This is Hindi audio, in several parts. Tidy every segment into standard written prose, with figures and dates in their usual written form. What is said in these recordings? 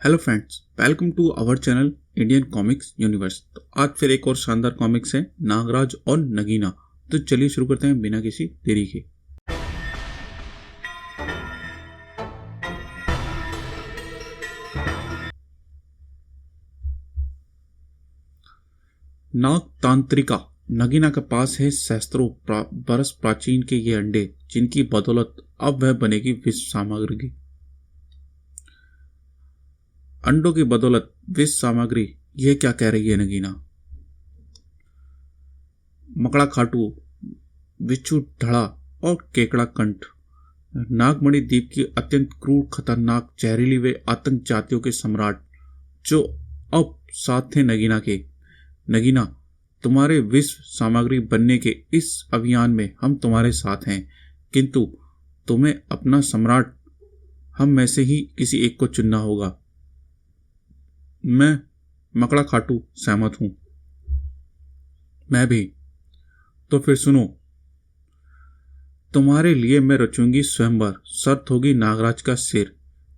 Hello friends, welcome to our channel Indian comics universe. तो आज फिर एक और शानदार कॉमिक्स है नागराज और नगीना। तो चलिए शुरू करते हैं बिना किसी देरी के। नाग तांत्रिका नगीना के पास है सहस्त्रों बरस प्राचीन के ये अंडे, जिनकी बदौलत अब वह बनेगी विश्व सामग्री। अंडों की बदौलत विश्व सामग्री, यह क्या कह रही है नगीना? मकड़ा खाटू, बिच्छू ढड़ा और केकड़ा कंठ नागमणि द्वीप की अत्यंत क्रूर, खतरनाक, जहरीली व आतंक जातियों के सम्राट, जो अब साथ थे नगीना के। नगीना, तुम्हारे विश्व सामग्री बनने के इस अभियान में हम तुम्हारे साथ हैं, किंतु तुम्हें अपना सम्राट हम में से ही किसी एक को चुनना होगा। मैं मकड़ा खाटू सहमत हूं। मैं भी। तो फिर सुनो, तुम्हारे लिए मैं रचूंगी स्वयंवर। शर्त होगी नागराज का सिर।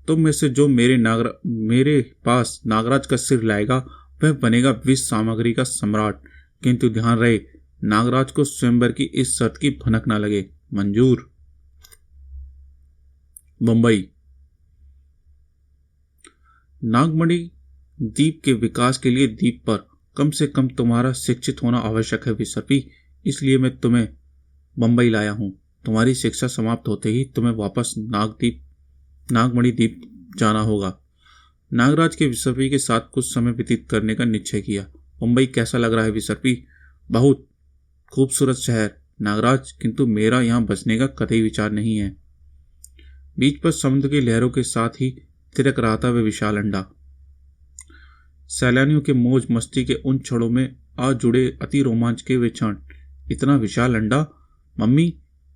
तुम में से जो मेरे पास नागराज का सिर लाएगा वह बनेगा विश्व सामग्री का सम्राट। किंतु ध्यान रहे, नागराज को स्वयंवर की इस शर्त की भनक ना लगे। मंजूर? बंबई। नागमणि द्वीप के विकास के लिए द्वीप पर कम से कम तुम्हारा शिक्षित होना आवश्यक है विसर्पी। इसलिए मैं तुम्हें बंबई लाया हूं। तुम्हारी शिक्षा समाप्त होते ही तुम्हें वापस नागमणि द्वीप जाना होगा। नागराज के विसर्पी के साथ कुछ समय व्यतीत करने का निश्चय किया। बंबई कैसा लग रहा है विसर्पी? बहुत खूबसूरत शहर नागराज, किंतु मेरा यहाँ बसने का कतई विचार नहीं है। बीच पर समुद्र की लहरों के साथ ही थिरक रहा था वह विशाल अंडा। सैलानियों के मौज मस्ती के उन क्षणों में आ जुड़े अति रोमांच के वे क्षण। इतना विशाल अंडा? मम्मी,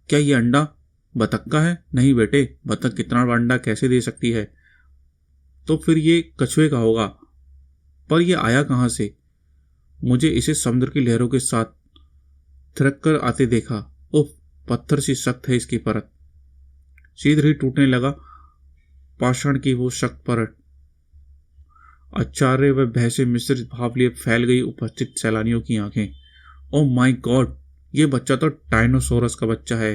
क्या यह अंडा बतख का है? नहीं बेटे, बतख इतना बड़ा अंडा कैसे दे सकती है? तो फिर ये कछुए का होगा। पर यह आया कहां से? मुझे इसे समुद्र की लहरों के साथ थिरक कर आते देखा। उफ, पत्थर सी सख्त है इसकी परत। शीघ्र ही टूटने लगा पाषाण की वो सख्त परत। आश्चर्य व भय से मिश्रित भाव लिए फैल गई उपस्थित सैलानियों की आंखें। ओ माय गॉड, ये बच्चा तो डायनासोरस का बच्चा है।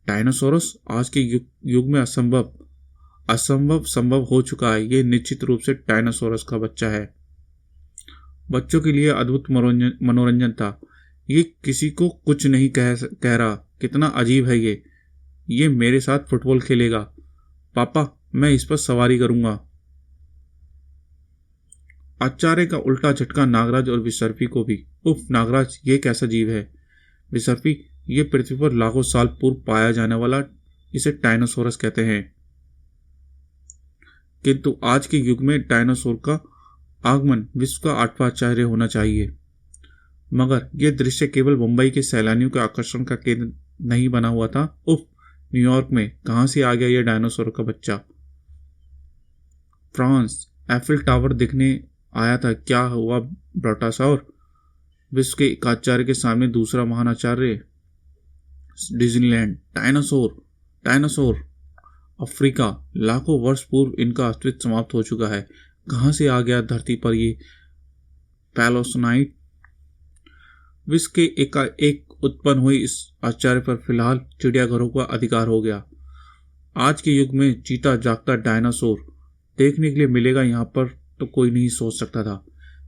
डायनासोरस आज के युग में असंभव संभव हो चुका है। ये निश्चित रूप से डायनासोरस का बच्चा है। बच्चों के लिए अद्भुत मनोरंजन था। ये किसी को कुछ नहीं कह रहा। कितना अजीब है ये मेरे साथ फुटबॉल खेलेगा। पापा, मैं इस पर सवारी करूंगा। आचार्य का उल्टा झटका नागराज और विसर्पी को भी। उफ नागराज, ये कैसा जीव है? विसर्पी, ये पृथ्वी पर लाखों साल पूर्व पाया जाने वाला, इसे डायनासोरस कहते हैं। किंतु आज के युग में डायनासोर का आगमन विश्व का 8वां आश्चर्य होना चाहिए। मगर यह दृश्य केवल मुंबई के सैलानियों के आकर्षण का केंद्र नहीं बना हुआ था। उफ, न्यूयॉर्क में कहां से आ गया यह डायनासोर का बच्चा? फ्रांस, एफिल टावर दिखने आया था। क्या हुआ ब्रोटासौर? विश्व के एक आचार्य के सामने दूसरा महान आचार्य। Disneyland, dinosaur. अफ्रीका, लाखों वर्ष पूर्व इनका अस्तित्व समाप्त हो चुका है। कहां से आ गया धरती पर ये पैलोसोनाइट? विश्व के एकाएक उत्पन्न हुई इस आश्चर्य पर फिलहाल चिड़ियाघरों का अधिकार हो गया। आज के युग में जीता जागता डायनासोर देखने के लिए मिलेगा यहाँ पर तो कोई नहीं सोच सकता था।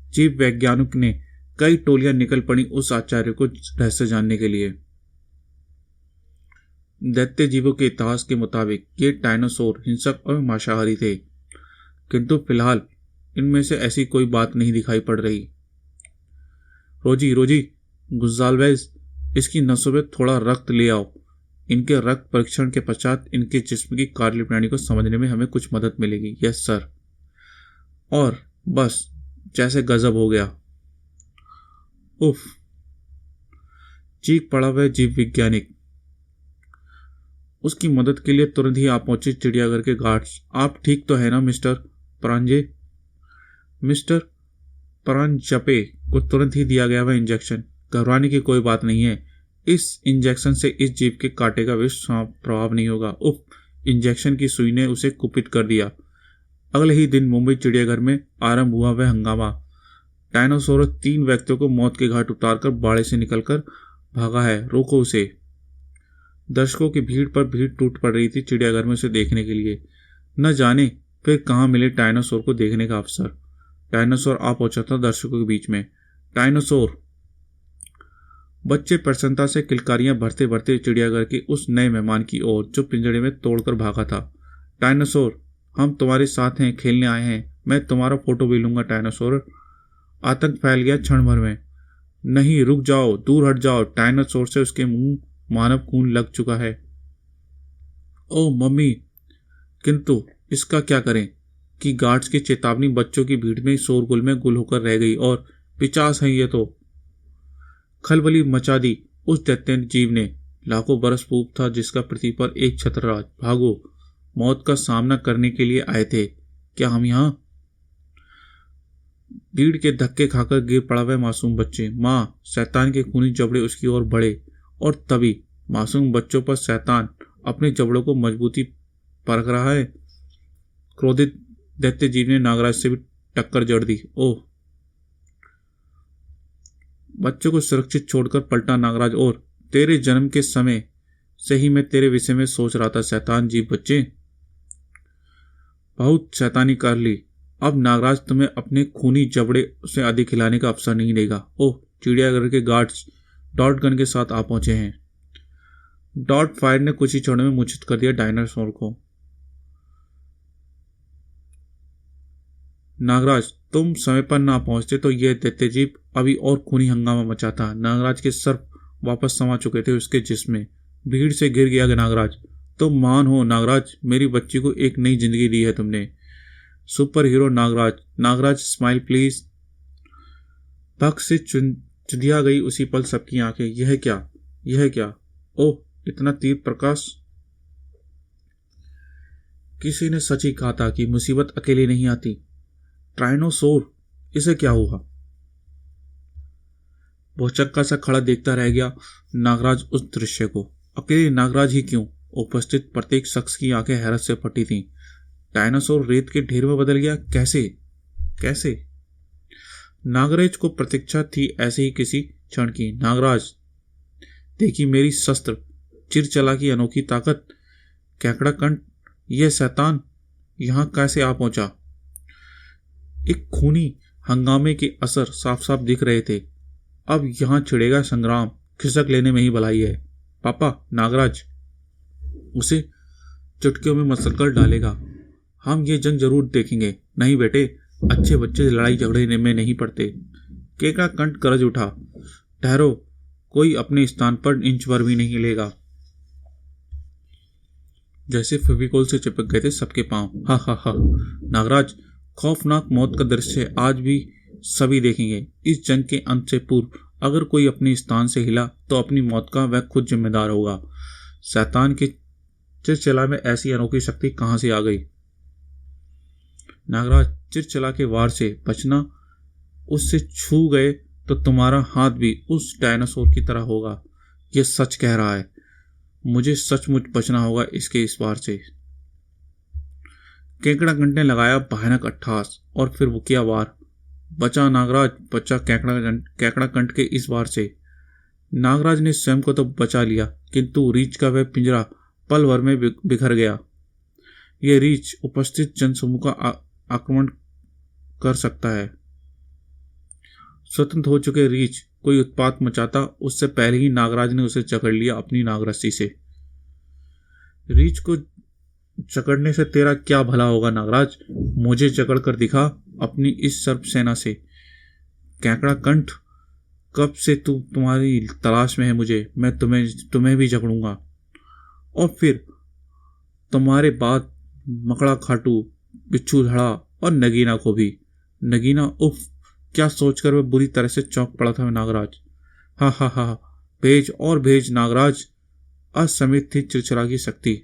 जीव वैज्ञानिक ने कई टोलियां निकल पड़ी उस आचार्य को रहस्य जानने के लिए। दैत्य जीवों के इतिहास के मुताबिक ये डायनासोर हिंसक और मांसाहारी थे, किंतु फिलहाल इनमें से ऐसी कोई बात नहीं दिखाई पड़ रही। रोजी गुजाल्वेज, इसकी नसों में थोड़ा रक्त ले आओ। इनके रक्त परीक्षण के पश्चात इनके जिस्म की कार्यप्रणाली को समझने में हमें कुछ मदद मिलेगी। Yes sir. और बस, जैसे गजब हो गया। उफ, चीख पड़ा वह जीव वैज्ञानिक। उसकी मदद के लिए तुरंत ही आप पहुंचे चिड़ियाघर के गार्ड्स। आप ठीक तो है ना मिस्टर परांजे? मिस्टर परांजपे को तुरंत ही दिया गया वह इंजेक्शन। घबराने की कोई बात नहीं है। इस इंजेक्शन से इस जीव के कांटे का विष प्रभाव नहीं होगा। उफ, इंजेक्शन की सुई ने उसे कुपित कर दिया। अगले ही दिन मुंबई चिड़ियाघर में आरंभ हुआ वह हंगामा। डायनासोरस 3 व्यक्तियों को मौत के घाट उतारकर बाड़े से निकलकर भागा है, रोको उसे। दर्शकों की भीड़ पर भीड़ टूट पड़ रही थी चिड़ियाघर में उसे देखने के लिए। न जाने फिर कहाँ मिले डायनासोर को देखने का अवसर। डायनासोर आ पहुंचा था दर्शकों के बीच में। डायनासोर! बच्चे प्रसन्नता से किलकारियां भरते भरते चिड़ियाघर के उस नए मेहमान की ओर जो पिंजड़े में तोड़कर भागा था। डायनासोर, हम तुम्हारे साथ हैं, खेलने आए हैं, मैं तुम्हारा फोटो भी लूंगा। डायनासोर! आतंक फैल गया क्षण भर में। नहीं, रुक जाओ, दूर हट जाओ। डायनासोर से उसके मुंह मानव खून लग चुका है। ओ मम्मी! किंतु इसका क्या करें कि गार्ड्स की चेतावनी बच्चों की भीड़ में शोरगुल में गुल होकर रह गई और 50 है ये तो। खलबली मचा दी उस दैत्य जीव ने। लाखों बरस पूर्व था जिसका पृथ्वी पर एक छत्रराज। भागो, मौत का सामना करने के लिए आए थे क्या हम यहाँ? भीड़ के धक्के खाकर गिर पड़ा वह मासूम बच्चे। माँ! शैतान के खूनी जबड़े उसकी ओर बढ़े और तभी मासूम बच्चों पर शैतान अपने जबड़ों को मजबूती परख रहा है। क्रोधित दैत्य जीव ने नागराज से भी टक्कर जड़ दी। ओह! बच्चों को सुरक्षित छोड़कर पलटा नागराज और तेरे जन्म के समय से ही मैं तेरे विषय में सोच रहा था शैतान जीव बच्चे। बहुत शैतानी कर ली। अब नागराज तुम्हें अपने खूनी जबड़े से अधिक खिलाने का अवसर नहीं देगा। ओह! चिड़ियाघर के गार्ड्स डॉट गन के साथ आ पहुंचे हैं। डॉट फायर ने कुछ ही क्षणों में मूर्छित कर दिया डायनासोर को। नागराज, तुम समय पर ना पहुंचते तो यह दैत्यजीव अभी और खूनी हंगामा मचाता। नागराज के सर्प वापस समा चुके थे उसके जिस्म में। भीड़ से गिर गया नागराज। तुम महान हो नागराज, मेरी बच्ची को एक नई जिंदगी दी है तुमने। Superhero Nagraj. Nagraj smile please. भक्त से चुदिया गई उसी पल सबकी आंखें। यह क्या, यह क्या? ओह! इतना तीव्र प्रकाश! किसी ने सच ही कहा था कि मुसीबत अकेले नहीं आती। डायनासोर, इसे क्या हुआ? भौचक्का सा खड़ा देखता रह गया नागराज उस दृश्य को। अकेले नागराज ही क्यों, उपस्थित प्रत्येक शख्स की आंखें हैरत से फटी थीं। डायनासोर रेत के ढेर में बदल गया? कैसे कैसे? नागराज को प्रतीक्षा थी ऐसे ही किसी क्षण की। नागराज, देखी मेरी शस्त्र चिरचला की अनोखी ताकत। कैकड़ा कंठ, यह शैतान यहां कैसे आ पहुंचा? एक खूनी हंगामे के असर साफ साफ दिख रहे थे। अब यहां छिड़ेगा संग्राम, खिसक लेने में ही भलाई है। पापा, नागराज उसे चुटकियों में मसल डालेगा। हम ये जंग जरूर देखेंगे। नहीं बेटे, अच्छे बच्चे लड़ाई झगड़े में नहीं पड़ते। केकड़ा कंठ गरज उठा। ठहरो, कोई अपने स्थान पर इंच भर भी नहीं हिलेगा। जैसे फेविकोल से चिपक गए थे सबके पांव। हा हा हा। नागराज, खौफनाक मौत का दृश्य आज भी सभी देखेंगे। इस जंग के अंत से पूर्व अगर कोई अपने स्थान से हिला तो अपनी मौत का वह खुद जिम्मेदार होगा। शैतान के चिरचला में ऐसी अनोखी शक्ति कहां से आ गई? नागराज, चिरचला के वार से बचना, उससे छू गए तो तुम्हारा हाथ भी उस डायनासोर की तरह होगा। यह सच कह रहा है। मुझे सचमुच बचना होगा इसके इस वार से। केकड़ा कंठ ने लगाया भयानक अट्ठास और फिर वो किया वार। बचा नागराज, बचा केकड़ा कंठ के इस वार से। नागराज ने स्वयं को तो बचा लिया, किंतु रीछ का वह पिंजरा पल भर में बिखर गया। यह रीछ उपस्थित जनसमूह का आक्रमण कर सकता है। स्वतंत्र हो चुके रीछ कोई उत्पात मचाता उससे पहले ही नागराज ने उसे जकड़ लिया अपनी नागरस्सी से। रीछ को जकड़ने से तेरा क्या भला होगा नागराज? मुझे जकड़ कर दिखा अपनी इस सर्प सेना से। केकड़ा कंठ, कब से तुम्हारी तलाश में है मुझे। मैं तुम्हें भी जकड़ूंगा और फिर तुम्हारे बाद मकड़ा खाटू, बिच्छू धड़ा और नगीना को भी। नगीना, उफ! क्या सोचकर वह बुरी तरह से चौंक पड़ा था नागराज। हा हा हा। भेज और भेज नागराज। असमित थी चिरचला की शक्ति।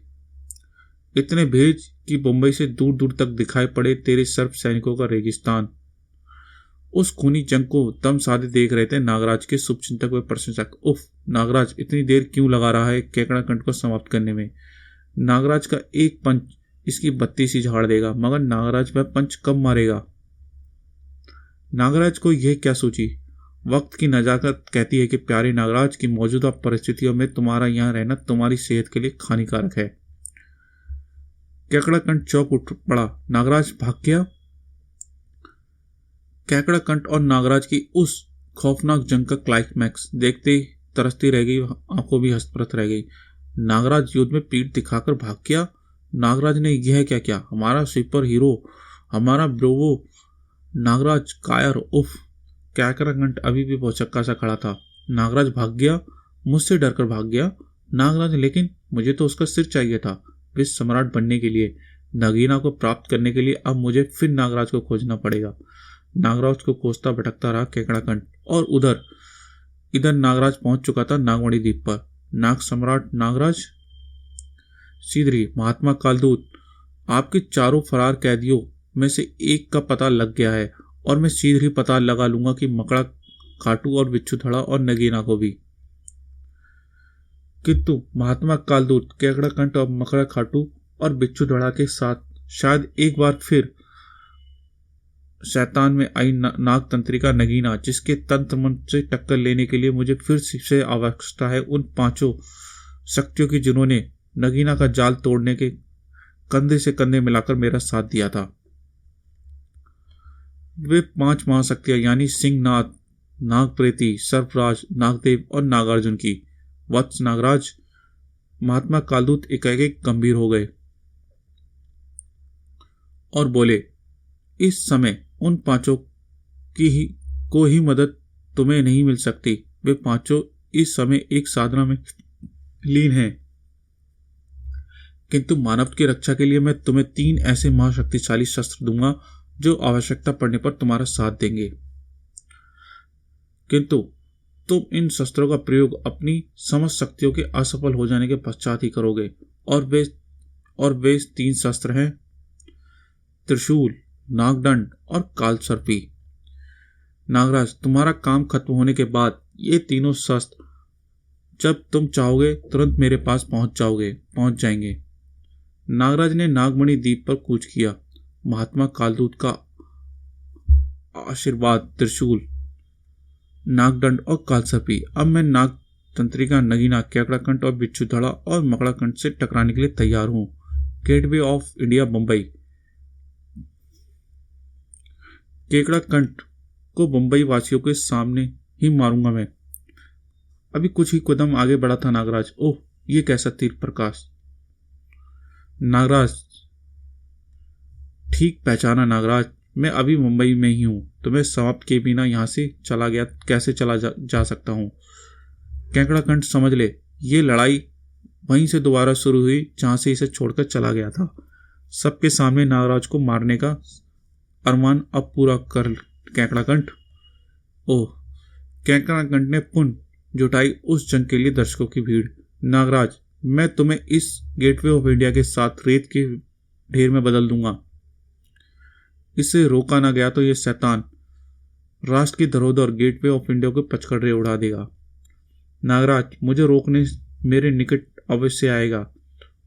इतने भेज कि मुंबई से दूर दूर तक दिखाई पड़े तेरे सर्प सैनिकों का रेगिस्तान। उस खूनी जंग को दम साधे देख रहे थे नागराज के शुभचिंतक व प्रशंसक। उफ! नागराज, इतनी देर क्यों लगा रहा है केकड़ा कंठ को समाप्त करने में? नागराज का एक पंच इसकी बत्ती सी झाड़ देगा, मगर नागराज वह पंच कब मारेगा? नागराज को यह क्या सूझी। वक्त की नजाकत कहती है कि प्यारे नागराज की मौजूदा परिस्थितियों में तुम्हारा यहाँ रहना तुम्हारी सेहत के लिए हानिकारक है। केकड़ाकंठ चौंक उठ पड़ा। नागराज भाग गया? केकड़ाकंठ और नागराज की उस खौफनाक जंग का क्लाइमैक्स देखते ही तरसती रह गई, आंखों भी हस्तप्रत रह गई। नागराज युद्ध में पीठ दिखाकर भाग गया। नागराज ने यह क्या किया? हमारा सुपर हीरो, हमारा ब्रोवो नागराज कायर। उफ। केकड़ाकंठ अभी भी भौचक्का सा खड़ा था। नागराज भाग गया, मुझसे डरकर भाग गया। नागराज, लेकिन मुझे तो उसका सिर चाहिए था। विश्व सम्राट बनने के लिए, नगीना को प्राप्त करने के लिए अब मुझे फिर नागराज को खोजना पड़ेगा। नागराज को खोजता भटकता रहा केकड़ाकंठ, और इधर नागराज पहुंच चुका था नागमणि द्वीप पर। नाग सम्राट नागराज। सीधरी, महात्मा कालदूत, आपके चारों फरार कैदियों में से एक का पता लग गया है, और मैं शीघ्र ही पता लगा लूंगा कि मकड़ा खाटू और बिच्छू धड़ा और नगीना को भी। किंतु महात्मा कालदूत केकड़ाकंठ और मकड़ा खाटू और बिच्छू धड़ा के साथ शायद एक बार फिर शैतान में आई नाग तंत्रिका नगीना, जिसके तंत्र मंत्र से टक्कर लेने के लिए मुझे फिर से आवश्यकता है उन पांचों शक्तियों की जिन्होंने नगीना का जाल तोड़ने के कंधे से कंधे मिलाकर मेरा साथ दिया था। वे 5 महाशक्तियां, यानी सिंहनाथ, नागप्रेती, सर्पराज, नागदेव और नागार्जुन की। वत्स नागराज। महात्मा कालदूत एकाएक गंभीर हो गए और बोले, इस समय उन पांचों को ही मदद तुम्हें नहीं मिल सकती। वे पांचों इस समय एक साधना में लीन हैं, किंतु मानव की रक्षा के लिए मैं तुम्हें 3 ऐसे महाशक्तिशाली शस्त्र दूंगा जो आवश्यकता पड़ने पर तुम्हारा साथ देंगे। किंतु तुम इन शस्त्रों का प्रयोग अपनी समस्त शक्तियों के असफल हो जाने के पश्चात ही करोगे, और वे 3 शस्त्र हैं त्रिशूल, नागदंड और कालसर्पी। नागराज, तुम्हारा काम खत्म होने के बाद ये तीनों शस्त्र जब तुम चाहोगे तुरंत मेरे पास पहुंच जाएंगे। नागराज ने नागमणि द्वीप पर कूच किया। महात्मा कालदूत का आशीर्वाद, त्रिशूल, नागदंड और कालसर्पी। अब मैं नाग तंत्रिका नगीना, केकड़ाकंठ और बिच्छू धड़ा और मकड़ाकंठ से टकराने के लिए तैयार हूं। Gateway of India, Bombay. केकड़ाकंठ को बंबई वासियों के सामने ही मारूंगा मैं। अभी कुछ ही कदम आगे बढ़ा था नागराज। ओह, ये कैसा तीर प्रकाश! नागराज, ठीक पहचाना नागराज, मैं अभी मुंबई में ही हूं। तुम्हें समाप्त किए बिना यहां से कैसे चला जा सकता हूं? केकड़ाकंठ, समझ ले, ये लड़ाई वहीं से दोबारा शुरू हुई जहां से इसे छोड़कर चला गया था। सबके सामने नागराज को मारने का अरमान अब पूरा कर केकड़ाकंठ। ओह! केकड़ाकंठ ने पुनः जुटाई उस जंग के लिए दर्शकों की भीड़। नागराज, मैं तुम्हें इस गेटवे ऑफ इंडिया के साथ रेत के ढेर में बदल दूंगा। इसे रोका ना गया तो यह शैतान राष्ट्र की धरोहर गेटवे ऑफ इंडिया को पचकड़े उड़ा देगा। नागराज, मुझे रोकने मेरे निकट अवश्य आएगा,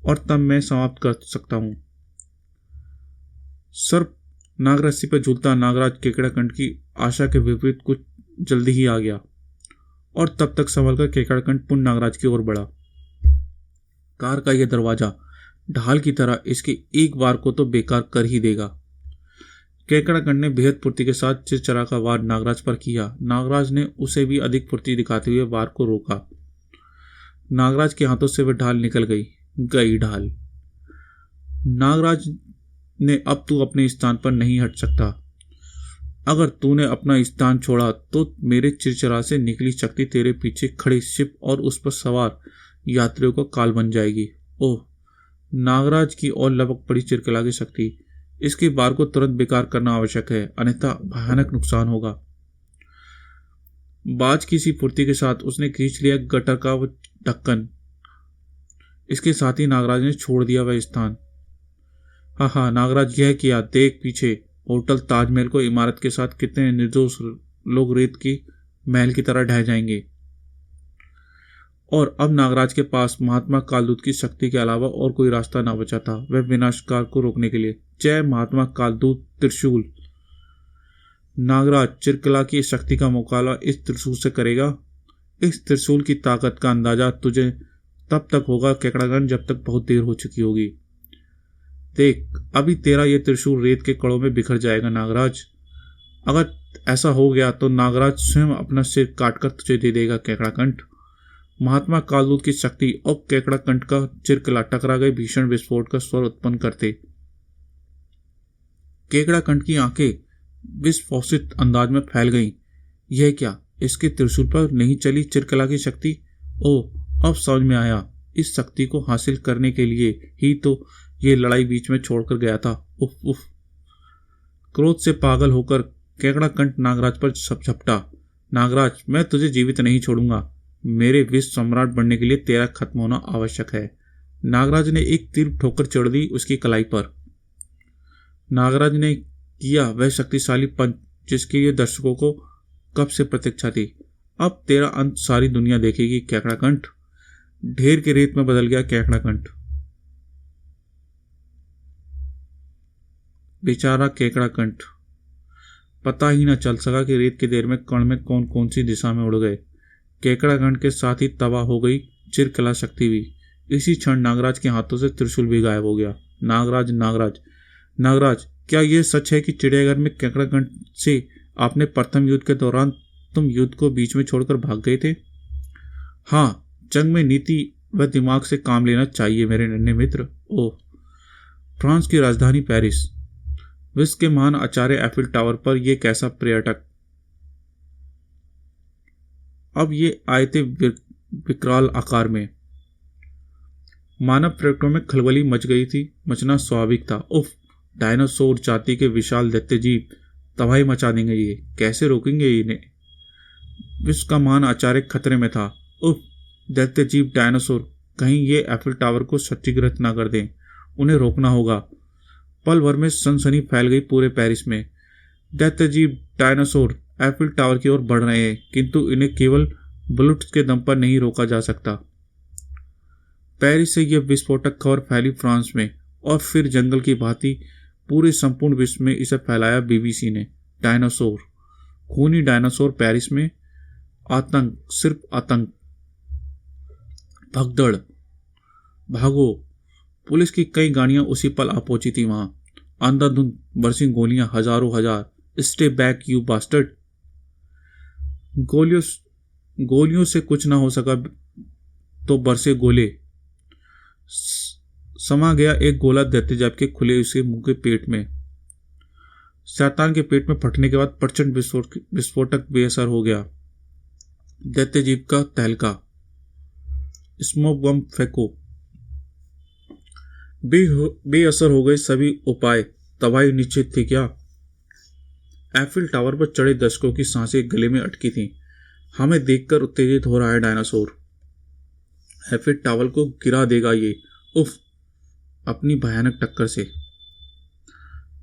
और तब मैं समाप्त कर सकता हूं। सर्प नागरस्सी पर झूलता नागराज केकड़ाकंठ की आशा के विपरीत कुछ जल्दी ही आ गया, और तब तक संभलकर केकड़ाकंठ पुनः नागराज की ओर बढ़ा। कार का यह दरवाजा ढाल की तरह इसके एक बार को तो बेकार कर ही देगा। केकड़ाकंठ ने बेहद फुर्ती के साथ चिरचरा का वार नागराज पर किया। नागराज ने उसे भी अधिक फुर्ती दिखाते हुए वार को रोका। नागराज के हाथों से वह ढाल निकल गई ढाल। नागराज ने, अब तू अपने स्थान पर नहीं हट सकता। अगर तूने अपना स्थान छोड़ा तो मेरे चिरचरा से निकली शक्ति तेरे पीछे खड़े शिप और उस पर सवार यात्रियों का काल बन जाएगी। ओह! नागराज की और लपक पड़ी चिरकला की शक्ति। इसके बार को तुरंत बेकार करना आवश्यक है, अन्यथा भयानक नुकसान होगा। बाज की सी फुर्ती के साथ उसने खींच लिया गटर का वो ढक्कन। इसके साथ ही नागराज ने छोड़ दिया वह स्थान। हाँ, नागराज, यह किया देख पीछे होटल ताजमहल को इमारत के साथ कितने निर्दोष लोग रेत की महल की तरह ढह जाएंगे। और अब नागराज के पास महात्मा कालदूत की शक्ति के अलावा और कोई रास्ता ना बचा था वह विनाशकार को रोकने के लिए। जय महात्मा कालदूत त्रिशूल। नागराज चिरकला की शक्ति का मुकाबला इस त्रिशूल से करेगा। इस त्रिशूल की ताकत का अंदाजा तुझे तब तक होगा केकड़ागन जब तक बहुत देर हो चुकी होगी। देख, अभी तेरा ये त्रिशूल रेत के कणों में बिखर जाएगा नागराज। अगर ऐसा हो गया तो नागराज स्वयं अपना सिर काटकर तुझे दे देगा केकड़ाकंठ। महात्मा कालदूत की शक्ति और केकड़ाकंठ का चिरकला टकरा गए भीषण विस्फोट का स्वर उत्पन्न करते। केकड़ाकंठ की आंखें विस्फोसित अंदाज में फैल गईं। यह क्या, इसके त्रिशूल पर नहीं चली चिरकला की शक्ति? ओह, अब समझ में आया, इस शक्ति को हासिल करने के लिए ही तो ये लड़ाई बीच में छोड़कर गया था। उफ उफ। क्रोध से पागल होकर केकड़ाकंठ नागराज पर झपटा। नागराज, मैं तुझे जीवित नहीं छोड़ूंगा। मेरे विश्व सम्राट बनने के लिए तेरा खत्म होना आवश्यक है। नागराज ने एक तीर ठोकर चढ़ दी उसकी कलाई पर। नागराज ने किया वह शक्तिशाली पंच जिसके लिए दर्शकों को कब से प्रतीक्षा थी। अब तेरा अंत सारी दुनिया देखेगी केकड़ाकंठ। ढेर के रेत में बदल गया केकड़ाकंठ। बेचारा केकड़ाकंठ, पता ही न चल सका कि रेत के देर में कण में कौन कौन सी दिशा में उड़ गए। केकड़ाकंठ के साथ ही तबाह हो गई चिरकला शक्ति भी। इसी क्षण नागराज के हाथों से त्रिशूल भी गायब हो गया। नागराज, नागराज, नागराज, क्या यह सच है कि चिड़ियाघर में केकड़ाकंठ से आपने प्रथम युद्ध के दौरान तुम युद्ध को बीच में छोड़कर भाग गए थे? हाँ, जंग में नीति व दिमाग से काम लेना चाहिए मेरे नन्हे मित्र। ओह, फ्रांस की राजधानी पेरिस, विश्व के महान आचार्य एफिल टावर पर यह कैसा पर्यटक। अब ये आए थे विकराल आकार में। मानव पर्यटकों में खलबली मच गई थी। मचना स्वाभाविक था। उफ, डायनासोर जाति के विशाल दैत्यजीव तबाही मचा देंगे। ये कैसे रोकेंगे इन्हें? विश्व का महान आचार्य खतरे में था। उफ, दैत्यजीव डायनासोर, कहीं ये एफिल टावर को क्षतिग्रस्त ना कर दें। उन्हें रोकना होगा। पल भर में सनसनी फैल गई पूरे पेरिस में। दैत्यजीव डायनासोर एफिल टावर की ओर बढ़ रहे हैं, किंतु इन्हें केवल बुलेट्स के दम पर नहीं रोका जा सकता। पेरिस से यह विस्फोटक खबर फैली फ्रांस में और फिर जंगल की भांति पूरे संपूर्ण विश्व में इसे फैलाया बीबीसी ने। डायनासोर, खूनी डायनासोर पेरिस में, आतंक, सिर्फ आतंक। भगदड़, भागो। पुलिस की कई गाड़ियां उसी पल आ पहुंची थी वहां। अंधाधुंध बरसी गोलियां, हजारों हजार। Stay back you bastard. गोलियों से कुछ ना हो सका तो बरसे गोले। समा गया एक गोला दैत्यजीव के खुले उसके मुंह के पेट में। शैतान के पेट में फटने के बाद प्रचंड विस्फोटक बेअसर हो गया। दैत्यजीव का तहलका। स्मोक बम फेंको। बेअसर हो गए सभी उपाय। तबाही निश्चित थी क्या? एफिल टावर पर चढ़े दर्शकों की सांसें गले में अटकी थीं। हमें देखकर उत्तेजित हो रहा है डायनासोर। एफिल टावर को गिरा देगा ये। उफ, अपनी भयानक टक्कर से।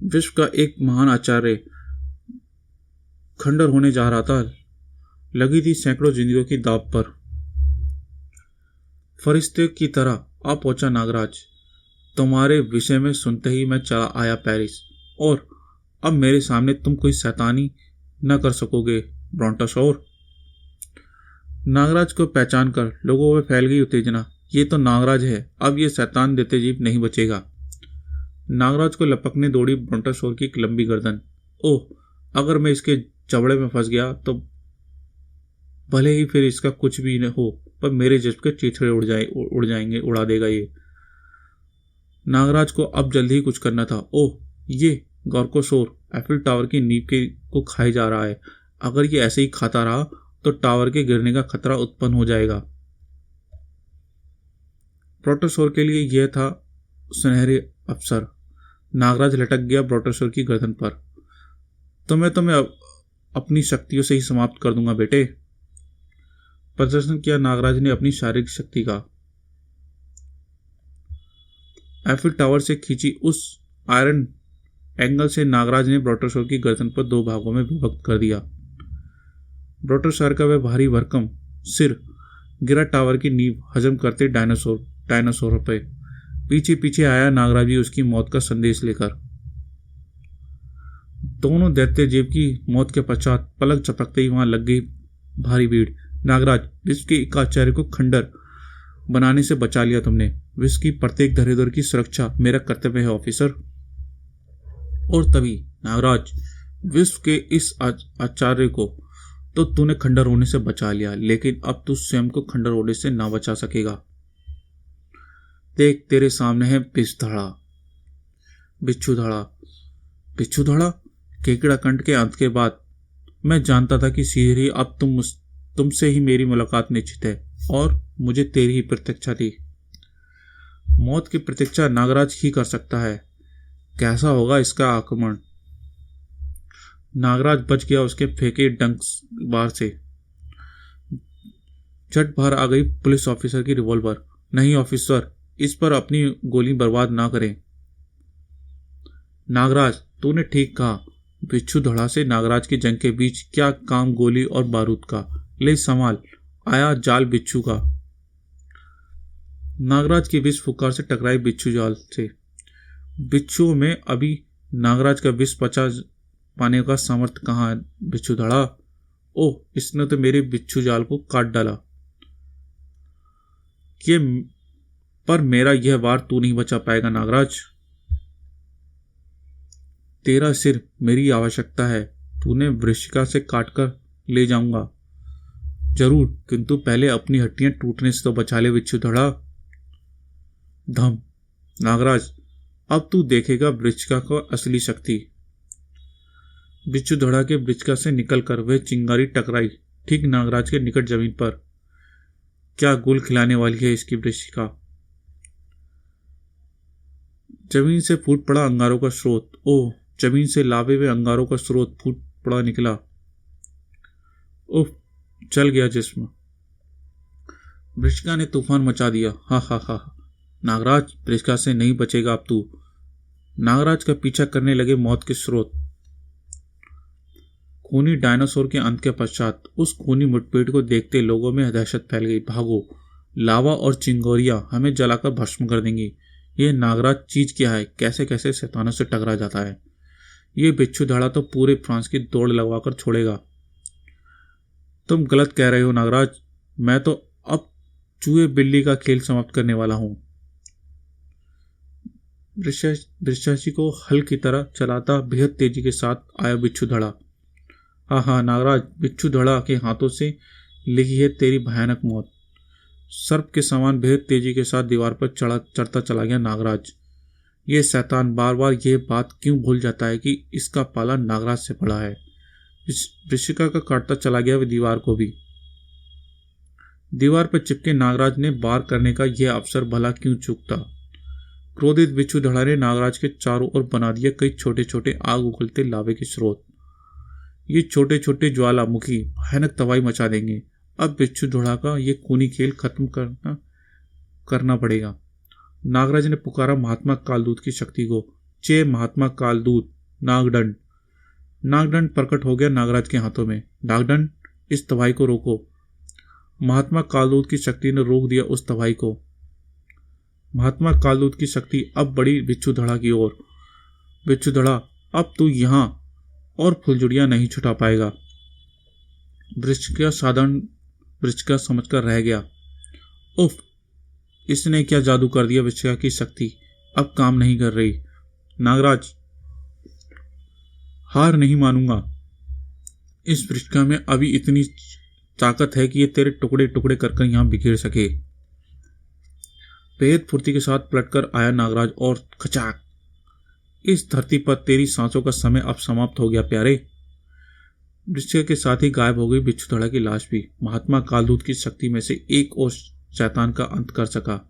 विश्व का एक महान आचार्य खंडर होने जा रहा था। लगी थी सैकड़ों जिंदगियों की दाव पर। फरिश्ते की तरह आ पहुंचा नागराज। तुम्हारे विषय में सुनते ही मैं चला आया पेरिस, और अब मेरे सामने तुम कोई शैतानी न कर सकोगे ब्रोंटासौर। नागराज को पहचान कर लोगों में फैल गई उत्तेजना। ये तो नागराज है, अब ये शैतान दैत्यजीव नहीं बचेगा। नागराज को लपकने दौड़ी ब्रोंटासौर की एक लंबी गर्दन। ओह, अगर मैं इसके जबड़े में फंस गया तो भले ही फिर इसका कुछ भी न हो, पर मेरे जिस्म के चिथड़े उड़ जाएंगे, उड़ा देगा ये। नागराज को अब जल्दी ही कुछ करना था। ओह, ये गौरकोसोर एफिल टावर की नींव को खाए जा रहा है। अगर ये ऐसे ही खाता रहा तो टावर के गिरने का खतरा उत्पन्न हो जाएगा। ब्रोंटासौर के लिए यह था सुनहरे अवसर। नागराज लटक गया ब्रोंटासौर की गर्दन पर। तुम्हें अपनी शक्तियों से ही समाप्त कर दूंगा बेटे। प्रदर्शन किया नागराज ने अपनी शारीरिक शक्ति का। एफिल टावर से खींची उस आयरन एंगल से नागराज ने ब्रोंटासौर की गर्दन पर दो भागों में विभक्त कर दिया। ब्रोंटासौर का वह भारी भरकम सिर गिरा टावर की नींव हजम करते डायनासोर पे। पीछे पीछे आया नागराज भी उसकी मौत का संदेश लेकर। दोनों दैत्य जीव की मौत के पश्चात पलक झपकते ही वहां लग गई भारी भीड़। नागराज, विश्व के एकाचार्य को खंडर बनाने से बचा लिया तुमने। विश्व की प्रत्येक धरोहर की सुरक्षा मेरा कर्तव्य है ऑफिसर। और तभी नागराज, विश्व के इस आचार्य को तो तूने खंडर होने से बचा लिया, लेकिन अब तू स्वयं को खंडर होने से ना बचा सकेगा। देख, तेरे सामने है बिच्छू धड़ा। केकड़ा कंठ के अंत के बाद मैं जानता था कि शीघ्र ही अब तुमसे ही मेरी मुलाकात निश्चित है और मुझे तेरी ही प्रतीक्षा थी। मौत की प्रतीक्षा नागराज ही कर सकता है। कैसा होगा इसका आक्रमण? नागराज बच गया उसके फेंके डंक बार से। झट बाहर आ गई पुलिस ऑफिसर की रिवॉल्वर। नहीं ऑफिसर, इस पर अपनी गोली बर्बाद ना करें। नागराज, तूने ठीक कहा। बिच्छू धड़ा से नागराज की जंग के बीच क्या काम गोली और बारूद का। ले संभाल, आया जाल बिच्छू का। नागराज की विष फुकार से टकराई बिच्छू जाल से। बिच्छुओं में अभी नागराज का विष पचा पाने का सामर्थ्य कहाँ है बिच्छू धड़ा? ओह, इसने तो मेरे बिच्छू जाल को काट डाला। ये पर मेरा यह वार तू नहीं बचा पाएगा नागराज। तेरा सिर मेरी आवश्यकता है। तूने वृश्चिका से काटकर ले जाऊंगा जरूर, किंतु पहले अपनी हड्डियां टूटने से तो बचा ले बिच्छू धड़ा। धम। नागराज, अब तू देखेगा वृश्चिका को असली शक्ति। बिच्छू धड़ा के वृश्चिका से निकलकर वह चिंगारी टकराई ठीक नागराज के निकट जमीन पर। क्या गुल खिलाने वाली है इसकी वृश्चिका। जमीन से फूट पड़ा अंगारों का स्रोत। ओह, जमीन से लावे हुए अंगारों का स्रोत फूट पड़ा निकला। उफ, चल गया जिस्म। वृश्चिका ने तूफान मचा दिया। हा हा हा। नागराज, वृश्चिका से नहीं बचेगा अब तू। नागराज का पीछा करने लगे मौत के स्रोत। खूनी डायनासोर के अंत के पश्चात उस खूनी मुठभेड़ को देखते लोगों में दहशत फैल गई। भागो, लावा और चिंगोरिया हमें जलाकर भस्म कर देंगी। ये नागराज चीज क्या है, कैसे कैसे शैतानों से टकरा जाता है। ये बिच्छू धड़ा तो पूरे फ्रांस की दौड़ लगवाकर छोड़ेगा। तुम गलत कह रहे हो नागराज। मैं तो अब चूहे बिल्ली का खेल समाप्त करने वाला हूं। वृश्चिका को हल की तरह चलाता बेहद तेजी के साथ आया बिच्छू धड़ा। हाँ हाँ नागराज, बिच्छू धड़ा के हाथों से लिखी है तेरी भयानक मौत। सर्प के समान बेहद तेजी के साथ दीवार पर चढ़ता चला गया नागराज। ये शैतान बार बार ये बात क्यों भूल जाता है कि इसका पाला नागराज से पड़ा है। वृश्चिका का काटता चला गया वह दीवार को भी। दीवार पर चिपके नागराज ने वार करने का यह अवसर भला क्यों चूकता। क्रोधित बिच्छू धड़ा ने नागराज के चारों ओर बना दिया कई छोटे छोटे आग उगलते लावे के स्रोत। ये छोटे छोटे ज्वालामुखी भयानक तबाही मचा देंगे। अब बिच्छू धड़ा का ये खूनी खेल खत्म करना पड़ेगा। नागराज ने पुकारा महात्मा कालदूत की शक्ति को। चे महात्मा कालदूत। नागदंड। नागदंड प्रकट हो गया नागराज के हाथों में। नागदंड, इस तबाही को रोको। महात्मा कालदूत की शक्ति ने रोक दिया उस तबाही को। महात्मा कालदूत की शक्ति अब बढ़ी बिच्छू धड़ा की ओर। बिच्छू धड़ा, अब तू यहां और फुलझड़ियां नहीं छुटा पाएगा। वृश्चिका साधारण वृश्चिका समझकर रह गया। उफ, इसने क्या जादू कर दिया। वृश्चिका की शक्ति अब काम नहीं कर रही। नागराज, हार नहीं मानूंगा। इस वृश्चिका में अभी इतनी ताकत है कि ये तेरे टुकड़े टुकड़े कर यहां बिखेर सके। बेहद फुर्ती के साथ पलटकर आया नागराज और खचाक। इस धरती पर तेरी सांसों का समय अब समाप्त हो गया प्यारे। वृश्चिका के साथ ही गायब हो गई बिच्छू धड़ा की लाश भी। महात्मा कालदूत की शक्ति में से एक और शैतान का अंत कर सका।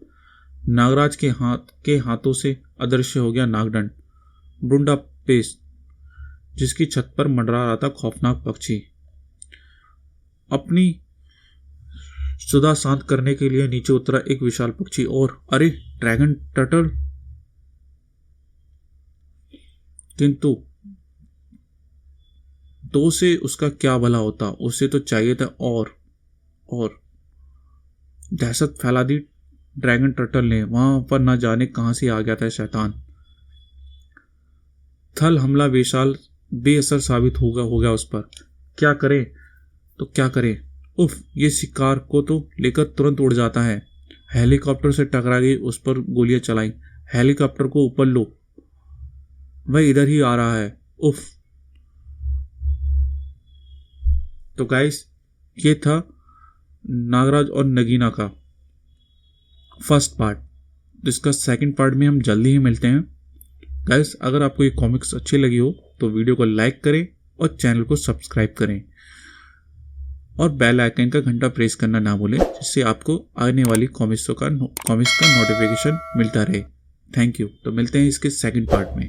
नागराज के हाथों से अदृश्य हो गया नागदंड, ब्रुंडा पेस्ट, जिसकी छत पर मंडरा रहा था खौफनाक पक्षी। अपनी सुधा शांत करने के लिए नीचे उतरा एक विशाल पक्षी। और अरे, ड्रैगन टर्टल। किंतु दो से उसका क्या भला होता। उसे तो चाहिए था और दहशत फैला दी ड्रैगन टर्टल ने, वहां पर न जाने कहां से आ गया था शैतान। थल हमला बेअसर साबित हो गया उस पर। क्या करे तो क्या करे, उफ, ये शिकार को तो लेकर तुरंत उड़ जाता है। हेलीकॉप्टर से टकरा गई, उस पर गोलियां चलाई। हेलीकॉप्टर को ऊपर लो, वह इधर ही आ रहा है, उफ। तो गाइस, ये था नागराज और नगीना का फर्स्ट पार्ट। जिसका सेकंड पार्ट में हम जल्दी ही मिलते हैं। गाइस, अगर आपको ये कॉमिक्स अच्छी लगी हो तो वीडियो को लाइक करें और चैनल को सब्सक्राइब करें और बेल आइकन का घंटा प्रेस करना ना भूलें, जिससे आपको आने वाली कॉमिक्स का नोटिफिकेशन मिलता रहे। Thank you. तो मिलते हैं इसके सेकंड पार्ट में।